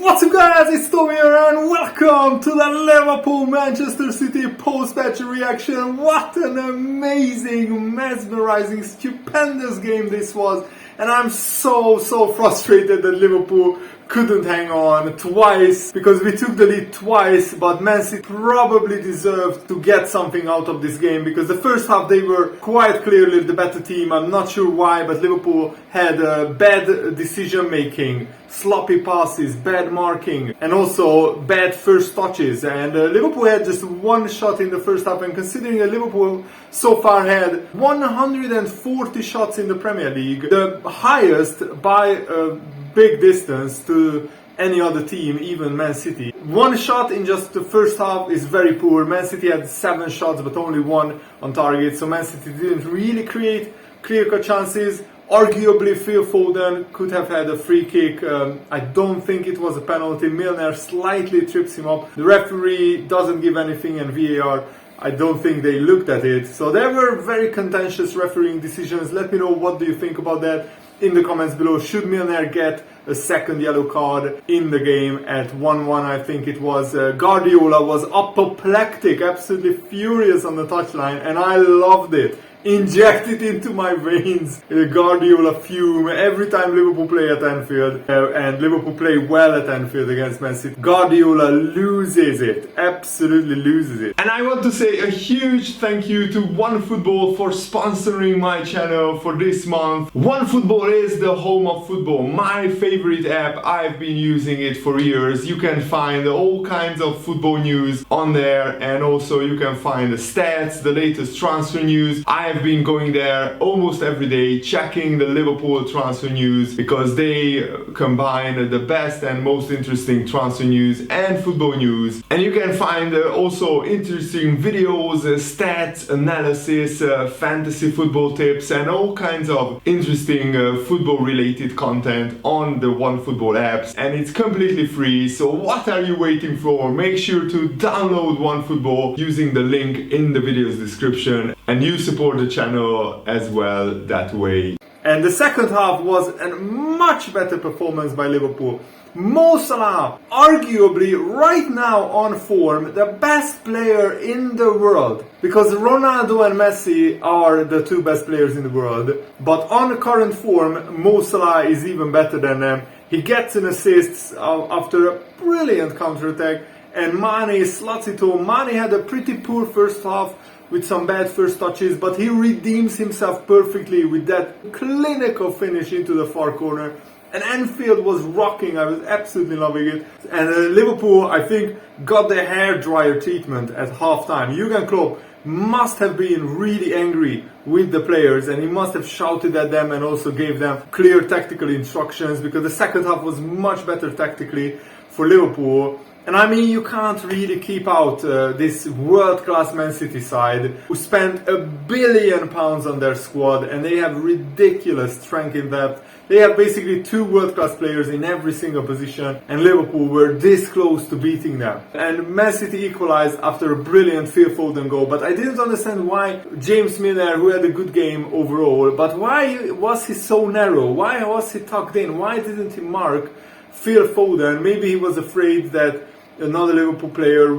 What's up guys, it's Tommy here and welcome to the Liverpool-Manchester City post-match reaction. What an amazing, mesmerizing, stupendous game this was. And I'm so frustrated that Liverpool couldn't hang on twice, because we took the lead twice, but Man City probably deserved to get something out of this game, because the first half they were quite clearly the better team. I'm not sure why, but Liverpool had bad decision making, sloppy passes, bad marking, and also bad first touches. And Liverpool had just one shot in the first half, and considering that Liverpool so far had 140 shots in the Premier League, the highest by a big distance to any other team, even Man City. One shot in just the first half is very poor. Man City had 7 shots but only 1 on target, so Man City didn't really create clear-cut chances. Arguably Phil Foden could have had a free kick. I don't think it was a penalty. Milner slightly trips him up. The referee doesn't give anything, and VAR, I don't think they looked at it. So there were very contentious refereeing decisions. Let me know, what do you think about that in the comments below. Should Milner get a second yellow card in the game at 1-1, I think it was. Guardiola was apoplectic, absolutely furious on the touchline, and I loved it. Inject it into my veins. Guardiola fume every time Liverpool play at Anfield, and Liverpool play well at Anfield against Man City. Guardiola loses it, absolutely loses it. And I want to say a huge thank you to OneFootball for sponsoring my channel for this month. OneFootball is the home of football, my favorite app. I've been using it for years. You can find all kinds of football news on there, and also you can find the stats, the latest transfer news. I've been going there almost every day, checking the Liverpool transfer news, because they combine the best and most interesting transfer news and football news. And you can find also interesting videos, stats, analysis, fantasy football tips, and all kinds of interesting football related content on the OneFootball apps. And it's completely free, so what are you waiting for? Make sure to download OneFootball using the link in the video's description, and you support the channel as well that way. And the second half was a much better performance by Liverpool. Mo Salah, arguably right now on form, the best player in the world, because Ronaldo and Messi are the 2 best players in the world, but on current form Mo Salah is even better than them. He gets an assist after a brilliant counter-attack, and Mane slots it home. Mane had a pretty poor first half with some bad first touches, but he redeems himself perfectly with that clinical finish into the far corner. And Anfield was rocking. I was absolutely loving it. And Liverpool, I think, got the hairdryer treatment at halftime. Jurgen Klopp must have been really angry with the players, and he must have shouted at them and also gave them clear tactical instructions, because the second half was much better tactically for Liverpool. And I mean, you can't really keep out this world-class Man City side, who spent £1 billion on their squad, and they have ridiculous strength in depth. They have basically 2 world-class players in every single position, and Liverpool were this close to beating them. And Man City equalized after a brilliant Phil Foden goal, but I didn't understand why James Milner, who had a good game overall, but why was he so narrow? Why was he tucked in? Why didn't he mark Phil Foden? Maybe he was afraid that another Liverpool player,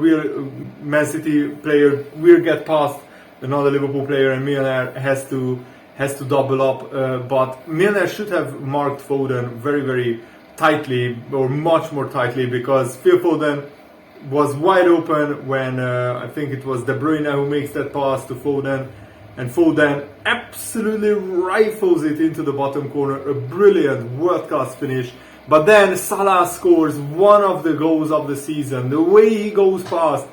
Man City player, will get past another Liverpool player, and Milner has to double up. But Milner should have marked Foden very tightly, or much more tightly, because Phil Foden was wide open when I think it was De Bruyne who makes that pass to Foden, and Foden absolutely rifles it into the bottom corner. A brilliant world-class finish. But then Salah scores one of the goals of the season. The way he goes past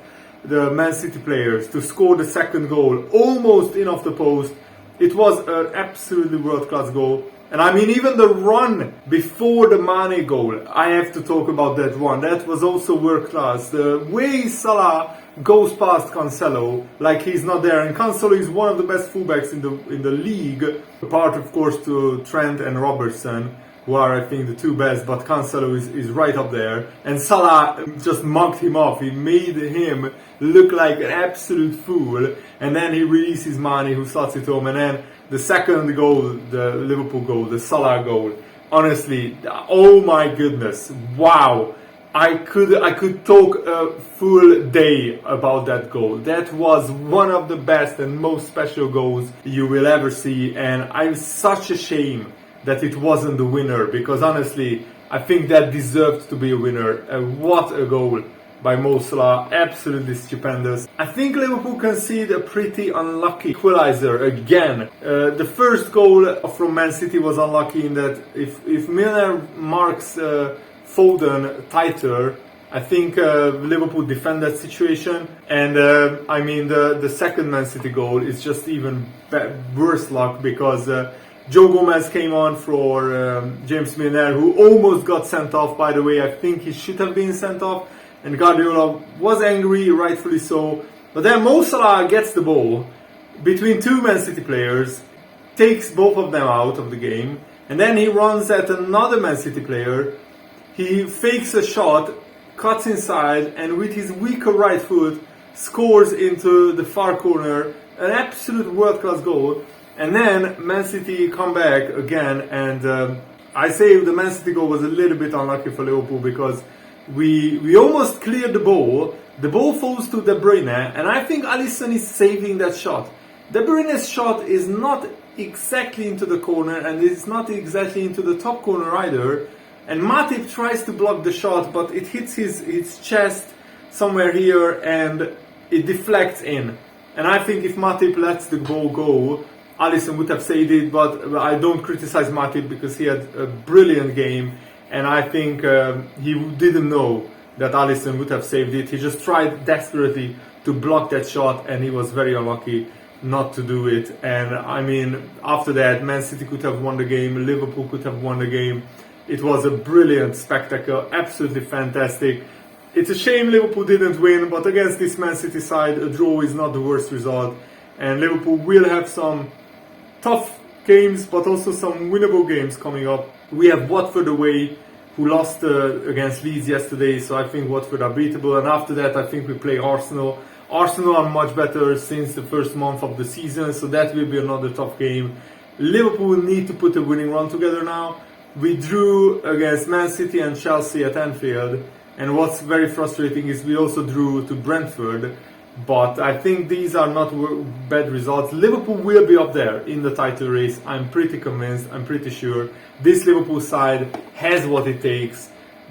the Man City players to score the second goal, almost in off the post, it was an absolutely world-class goal. And I mean, even the run before the Mane goal, I have to talk about that one. That was also world-class. The way Salah goes past Cancelo like he's not there, and Cancelo is one of the best fullbacks in the league, apart of course to Trent and Robertson, who are, I think, the 2 best, but Cancelo is right up there. And Salah just mugged him off. He made him look like an absolute fool. And then he releases Mane, who slots it home. And then the second goal, the Liverpool goal, the Salah goal, honestly, oh my goodness, wow. I could talk a full day about that goal. That was one of the best and most special goals you will ever see, and I'm such a shame that it wasn't the winner, because honestly, I think that deserved to be a winner. What a goal by Mo Salah, absolutely stupendous. I think Liverpool conceded a pretty unlucky equalizer again. The first goal from Man City was unlucky in that if Milner marks Foden tighter, I think Liverpool defend that situation. And I mean, the second Man City goal is just even worse luck, because Joe Gomez came on for James Milner, who almost got sent off. By the way, I think he should have been sent off, and Guardiola was angry, rightfully so. But then Mo Salah gets the ball between two Man City players, takes both of them out of the game, and then he runs at another Man City player. He fakes a shot, cuts inside, and with his weaker right foot scores into the far corner. An absolute world-class goal. And then Man City come back again, and I say the Man City goal was a little bit unlucky for Liverpool, because we almost cleared the ball. The ball falls to De Bruyne, and I think Alisson is saving that shot. De Bruyne's shot is not exactly into the corner, and it's not exactly into the top corner either. And Matip tries to block the shot, but it hits his chest somewhere here, and it deflects in. And I think if Matip lets the ball go, Alisson would have saved it, but I don't criticize Matip, because he had a brilliant game, and I think he didn't know that Alisson would have saved it. He just tried desperately to block that shot, and he was very unlucky not to do it. And I mean, after that, Man City could have won the game, Liverpool could have won the game. It was a brilliant spectacle, absolutely fantastic. It's a shame Liverpool didn't win, but against this Man City side, a draw is not the worst result. And Liverpool will have some tough games, but also some winnable games coming up. We have Watford away, who lost against Leeds yesterday, so I think Watford are beatable. And after that, I think we play Arsenal. Arsenal are much better since the first month of the season, so that will be another tough game. Liverpool need to put a winning run together now. We drew against Man City and Chelsea at Anfield, and what's very frustrating is we also drew to Brentford. But I think these are not bad results. Liverpool will be up there in the title race. I'm pretty convinced, I'm pretty sure. This Liverpool side has what it takes.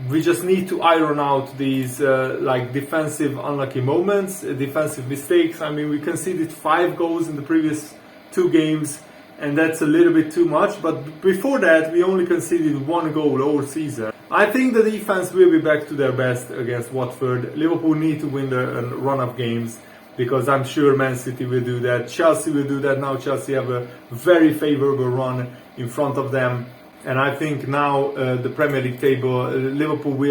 We just need to iron out these defensive unlucky moments, defensive mistakes. I mean, we conceded 5 goals in the previous 2 games, and that's a little bit too much. But before that, we only conceded 1 goal all season. I think the defense will be back to their best against Watford. Liverpool need to win the run of games, because I'm sure Man City will do that. Chelsea will do that. Now Chelsea have a very favourable run in front of them. And I think now the Premier League table, Liverpool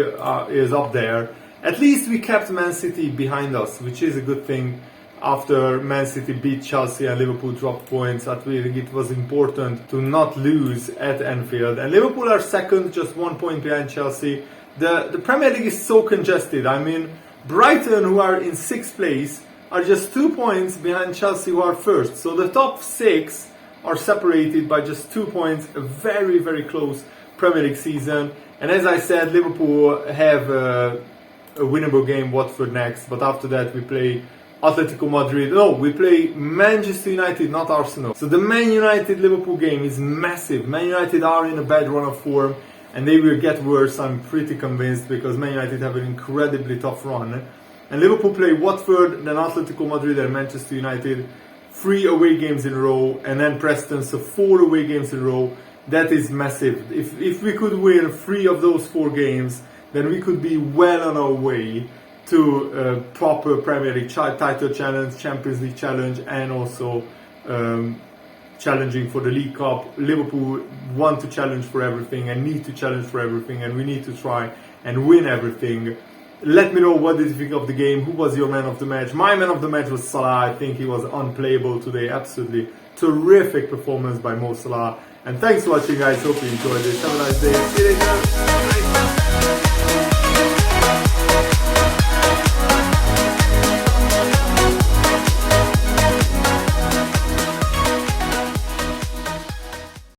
is up there. At least we kept Man City behind us, which is a good thing. After Man City beat Chelsea and Liverpool dropped points, I think it was important to not lose at Anfield. And Liverpool are second, just 1 point behind Chelsea. The Premier League is so congested. I mean, Brighton, who are in 6th place, are just 2 points behind Chelsea, who are first. So the top 6 are separated by just 2 points. A very, very close Premier League season. And as I said, Liverpool have a winnable game, Watford next. But after that, we play Atletico Madrid. No, we play Manchester United, not Arsenal. So the Man United-Liverpool game is massive. Man United are in a bad run of form, and they will get worse, I'm pretty convinced, because Man United have an incredibly tough run. And Liverpool play Watford, then Atletico Madrid and Manchester United. 3 away games in a row, and then Preston, so 4 away games in a row. That is massive. If we could win 3 of those 4 games, then we could be well on our way to a proper Premier League title challenge, Champions League challenge, and also challenging for the League Cup. Liverpool want to challenge for everything and need to challenge for everything, and we need to try and win everything. Let me know what did you think of the game. Who was your man of the match? My man of the match was Salah. I think he was unplayable today. Absolutely terrific performance by Mo Salah. And thanks for watching, guys. Hope you enjoyed this. Have a nice day. See you later.